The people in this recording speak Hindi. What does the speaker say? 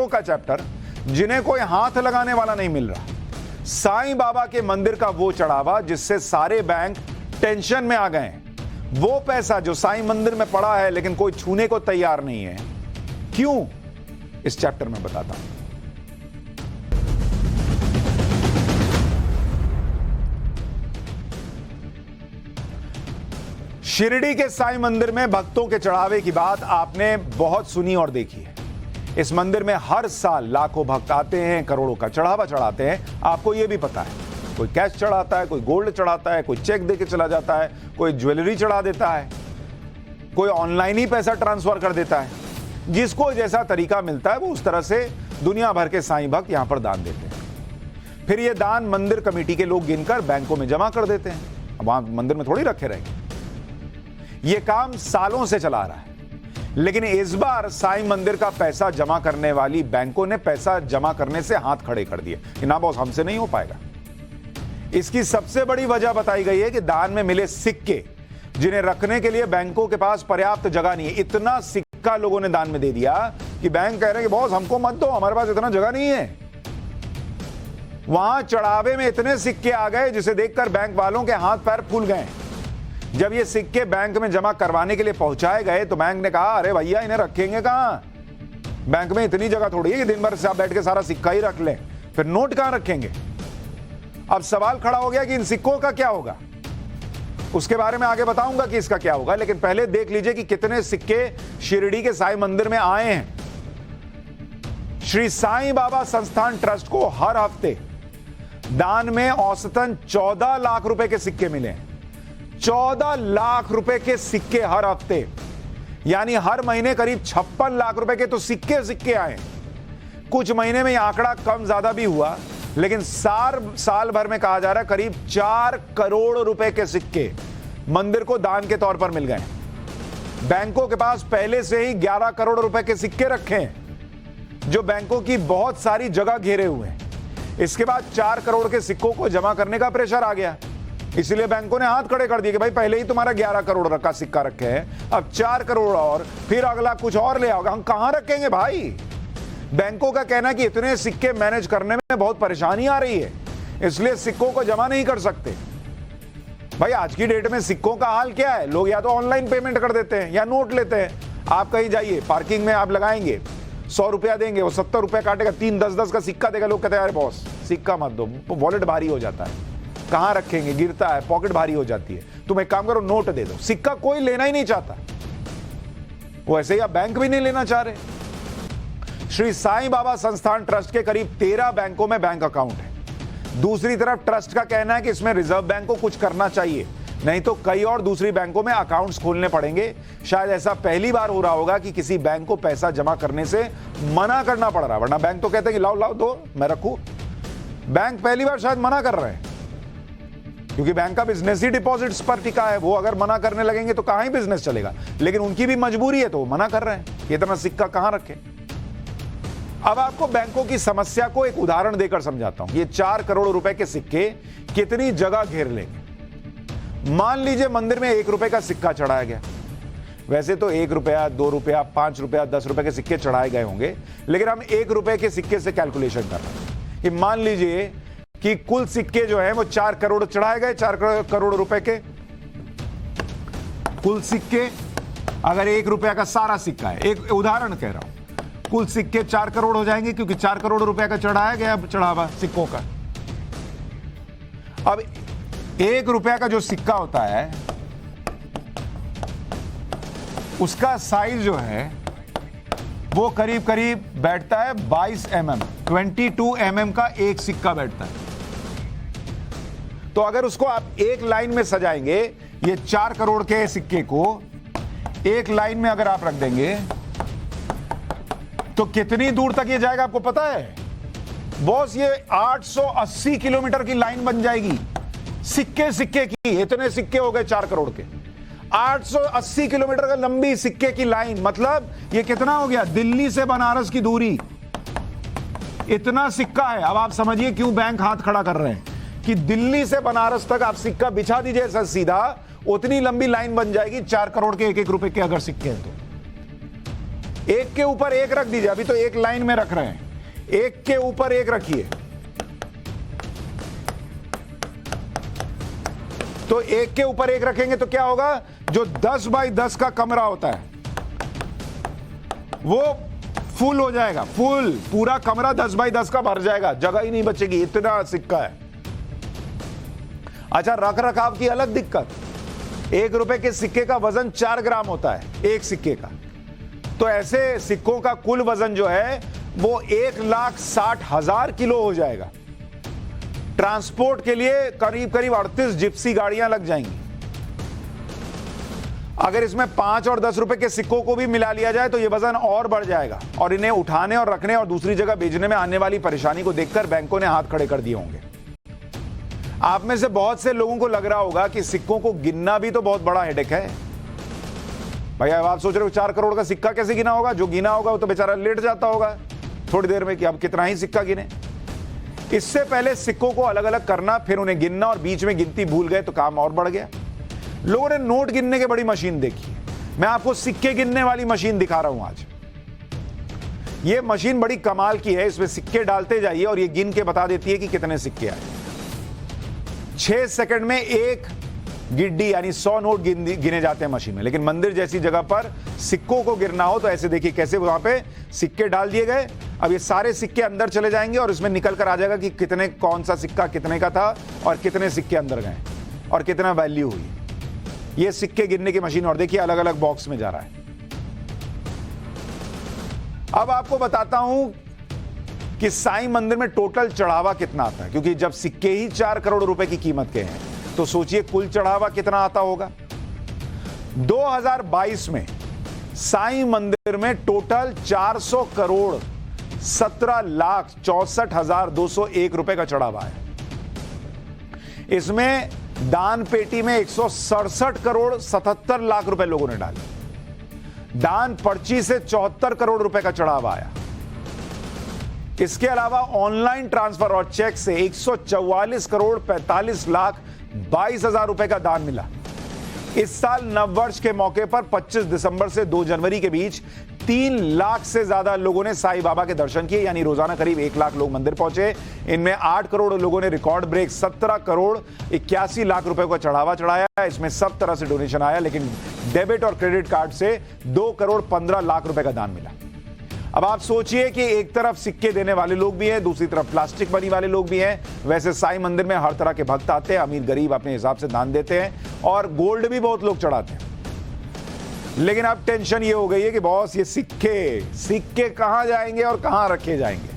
सिक्कों का चैप्टर, जिन्हें कोई हाथ लगाने वाला नहीं मिल रहा। साईं बाबा के मंदिर का वो चढ़ावा जिससे सारे बैंक टेंशन में आ गए। वो पैसा जो साईं मंदिर में पड़ा है लेकिन कोई छूने को तैयार नहीं है। क्यों? इस चैप्टर में बताता हूं। शिरडी के साईं मंदिर में भक्तों के चढ़ावे की बात आपने बहुत सुनी और देखी है। इस मंदिर में हर साल लाखों भक्त आते हैं, करोड़ों का चढ़ावा चढ़ाते हैं। आपको यह भी पता है, कोई कैश चढ़ाता है, कोई गोल्ड चढ़ाता है, कोई चेक देके चला जाता है, कोई ज्वेलरी चढ़ा देता है, कोई ऑनलाइन ही पैसा ट्रांसफर कर देता है। जिसको जैसा तरीका मिलता है वो उस तरह से दुनिया भर के साईं भक्त यहां पर दान देते हैं। फिर ये दान मंदिर कमेटी के लोग गिनकर बैंकों में जमा कर देते हैं। वहां मंदिर में थोड़ी रखे रहेंगे। ये काम सालों से चला रहा है, लेकिन इस बार साईं मंदिर का पैसा जमा करने वाली बैंकों ने पैसा जमा करने से हाथ खड़े कर दिए कि ना बॉस, हमसे नहीं हो पाएगा। इसकी सबसे बड़ी वजह बताई गई है कि दान में मिले सिक्के, जिन्हें रखने के लिए बैंकों के पास पर्याप्त जगह नहीं है। इतना सिक्का लोगों ने दान में दे दिया कि बैंक कह रहे हैं कि बॉस हमको मत दो, हमारे पास इतना जगह नहीं है। वहां चढ़ावे में इतने सिक्के आ गए जिसे देखकर बैंक वालों के हाथ पैर फूल गए। जब ये सिक्के बैंक में जमा करवाने के लिए पहुंचाए गए तो बैंक ने कहा, अरे भैया इन्हें रखेंगे कहां? बैंक में इतनी जगह थोड़ी है कि दिन भर से आप बैठ के सारा सिक्का ही रख लें, फिर नोट कहां रखेंगे? अब सवाल खड़ा हो गया कि इन सिक्कों का क्या होगा। उसके बारे में आगे बताऊंगा कि इसका क्या होगा, लेकिन पहले देख लीजिए कि कितने सिक्के शिरडी के साईं मंदिर में आए हैं। श्री साईं बाबा संस्थान ट्रस्ट को हर हफ्ते दान में औसतन 14 लाख रुपए के सिक्के मिले हैं। 14 लाख रुपए के सिक्के हर हफ्ते, यानी हर महीने करीब 56 लाख रुपए के तो सिक्के आए। कुछ महीने में यह आंकड़ा कम ज्यादा भी हुआ, लेकिन साल भर में कहा जा रहा है करीब 4 करोड़ रुपए के सिक्के मंदिर को दान के तौर पर मिल गए। बैंकों के पास पहले से ही 11 करोड़ रुपए के सिक्के रखे हैं, जो बैंकों की बहुत सारी जगह घेरे हुए हैं। इसके बाद 4 करोड़ के सिक्कों को जमा करने का प्रेशर आ गया, इसलिए बैंकों ने हाथ खड़े कर दिए कि भाई पहले ही तुम्हारा 11 करोड़ का सिक्का रखे हैं, अब 4 करोड़ और फिर अगला कुछ और ले आओगे, हम कहां रखेंगे भाई? बैंकों का कहना है कि इतने सिक्के मैनेज करने में बहुत परेशानी आ रही है, इसलिए सिक्कों को जमा नहीं कर सकते। भाई आज की डेट में सिक्कों का हाल क्या है? लोग या तो ऑनलाइन पेमेंट कर देते हैं या नोट लेते हैं। आप कहीं जाइए, पार्किंग में आप लगाएंगे, 100 रुपया देंगे, वो 70 रुपया काटेगा, 3-10 का सिक्का देगा। लोग कहते हैं अरे बॉस सिक्का मत दो, वॉलेट भारी हो जाता है, कहां रखेंगे, गिरता है, पॉकेट भारी हो जाती है। तुम एक काम करो, नोट दे दो। सिक्का कोई लेना ही नहीं चाहता, वो ऐसे ही आप बैंक भी नहीं लेना चाह रहे। श्री साईं बाबा संस्थान ट्रस्ट के करीब 13 बैंकों में बैंक अकाउंट है। दूसरी तरफ ट्रस्ट का कहना है कि इसमें रिजर्व बैंक को कुछ करना चाहिए, नहीं तो कई और दूसरी बैंकों में अकाउंट्स खोलने पड़ेंगे। शायद ऐसा पहली बार हो रहा होगा कि किसी बैंक को पैसा जमा करने से मना करना पड़ रहा, वरना बैंक तो कहते हैं कि लाओ दो मैं रखूं। बैंक पहली बार शायद मना कर रहे हैं, क्योंकि बैंक का बिजनेस ही डिपॉजिट्स पर टिका है। वो अगर मना करने लगेंगे तो कहां ही बिजनेस चलेगा, लेकिन उनकी भी मजबूरी है तो वो मना कर रहे हैं। इतना सिक्का कहां रखें? अब आपको बैंकों की समस्या को एक उदाहरण देकर समझाता हूं। ये 4 करोड़ रुपए के सिक्के कितनी जगह घेर लेंगे। मान लीजिए मंदिर में 1 रुपए का सिक्का चढ़ाया गया। वैसे तो 1 रुपया, 2 रुपया, 5 रुपया, 10 रुपए के सिक्के चढ़ाए गए होंगे, लेकिन हम 1 रुपए के सिक्के से कैलकुलेशन कर रहे हैं कि मान लीजिए कि कुल सिक्के जो हैं वो 4 करोड़ चढ़ाए गए। 4 करोड़ रुपए के कुल सिक्के, अगर 1 रुपया का सारा सिक्का है, एक उदाहरण कह रहा हूं, कुल सिक्के 4 करोड़ हो जाएंगे, क्योंकि 4 करोड़ रुपए का चढ़ाया गया चढ़ावा सिक्कों का। अब 1 रुपया का जो सिक्का होता है उसका साइज जो है वो करीब करीब बैठता है 22 mm, 22 mm का एक सिक्का बैठता है। तो अगर उसको आप एक लाइन में सजाएंगे, ये 4 करोड़ के सिक्के को एक लाइन में अगर आप रख देंगे तो कितनी दूर तक ये जाएगा आपको पता है? बॉस ये 880 किलोमीटर की लाइन बन जाएगी सिक्के की। इतने सिक्के हो गए 4 करोड़ के, 880 किलोमीटर का लंबी सिक्के की लाइन। मतलब ये कितना हो गया? दिल्ली से बनारस की दूरी, इतना सिक्का है। अब आप समझिए क्यों बैंक हाथ खड़ा कर रहे हैं कि दिल्ली से बनारस तक आप सिक्का बिछा दीजिए ऐसा सीधा, उतनी लंबी लाइन बन जाएगी 4 करोड़ के 1-1 रुपए के अगर सिक्के हैं तो। एक के ऊपर एक रख दीजिए, अभी तो एक लाइन में रख रहे हैं, एक के ऊपर एक रखिए। तो एक के ऊपर एक रखेंगे तो क्या होगा, जो 10 बाई 10 का कमरा होता है वो फुल हो जाएगा, फुल, पूरा कमरा 10 बाई 10 का भर जाएगा, जगह ही नहीं बचेगी, इतना सिक्का है। अच्छा, रख रखाव की अलग दिक्कत, 1 रुपए के सिक्के का वजन 4 ग्राम होता है, एक सिक्के का। तो ऐसे सिक्कों का कुल वजन जो है वो 1,60,000 किलो हो जाएगा। ट्रांसपोर्ट के लिए करीब करीब 38 जिप्सी गाड़ियां लग जाएंगी। अगर इसमें 5 और 10 रुपए के सिक्कों को भी मिला लिया जाए तो यह वजन और बढ़ जाएगा, और इन्हें उठाने और रखने और दूसरी जगह भेजने में आने वाली परेशानी को देखकर बैंकों ने हाथ खड़े कर दिए होंगे। आप में से बहुत से लोगों को लग रहा होगा कि सिक्कों को गिनना भी तो बहुत बड़ा हेडेक है। भाई अब आप सोच रहे हो 4 करोड़ का सिक्का कैसे गिना होगा, जो गिना होगा वो तो बेचारा लेट जाता होगा थोड़ी देर में कि अब कितना ही सिक्का गिने। इससे पहले सिक्कों को अलग अलग करना, फिर उन्हें गिनना, और बीच में गिनती भूल गए तो काम और बढ़ गया। लोगों ने नोट गिनने की बड़ी मशीन देखी है, मैं आपको सिक्के गिनने वाली मशीन दिखा रहा हूं आज। यह मशीन बड़ी कमाल की है, इसमें सिक्के डालते जाइए और ये गिन के बता देती है कि कितने सिक्के आए। 6 सेकंड में एक गिड्डी यानी 100 नोट गिने जाते हैं मशीन में। लेकिन मंदिर जैसी जगह पर सिक्कों को गिरना हो तो ऐसे देखिए कैसे वहां पे सिक्के डाल दिए गए। अब ये सारे सिक्के अंदर चले जाएंगे और इसमें निकल कर आ जाएगा कि कितने, कौन सा सिक्का कितने का था और कितने सिक्के अंदर गए और कितना वैल्यू हुई। ये सिक्के गिनने की मशीन, और देखिए अलग अलग बॉक्स में जा रहा है। अब आपको बताता हूं कि साईं मंदिर में टोटल चढ़ावा कितना आता है, क्योंकि जब सिक्के ही 4 करोड़ रुपए की कीमत के हैं तो सोचिए कुल चढ़ावा कितना आता होगा। 2022 में साईं मंदिर में टोटल 400 करोड़ 17,64,201 रुपए का चढ़ावा है। इसमें दान पेटी में 167 करोड़ 77 लाख रुपए लोगों ने डाले। दान पर्ची से 74 करोड़ रुपए का चढ़ावा आया। इसके अलावा ऑनलाइन ट्रांसफर और चेक से 144 करोड़ 45 लाख 22 हजार रुपए का दान मिला। इस साल नववर्ष के मौके पर 25 दिसंबर से 2 जनवरी के बीच 3 लाख से ज्यादा लोगों ने साईं बाबा के दर्शन किए, यानी रोजाना करीब 1 लाख लोग मंदिर पहुंचे। इनमें 8 करोड़ लोगों ने रिकॉर्ड ब्रेक 17 करोड़ 81 लाख रुपए का चढ़ावा चढ़ाया। इसमें सब तरह से डोनेशन आया, लेकिन डेबिट और क्रेडिट कार्ड से 2 करोड़ 15 लाख रुपए का दान मिला। अब आप सोचिए कि एक तरफ सिक्के देने वाले लोग भी हैं, दूसरी तरफ प्लास्टिक मनी वाले लोग भी हैं। वैसे साईं मंदिर में हर तरह के भक्त आते हैं, अमीर गरीब अपने हिसाब से दान देते हैं, और गोल्ड भी बहुत लोग चढ़ाते हैं। लेकिन अब टेंशन ये हो गई है कि बॉस ये सिक्के कहां जाएंगे और कहां रखे जाएंगे।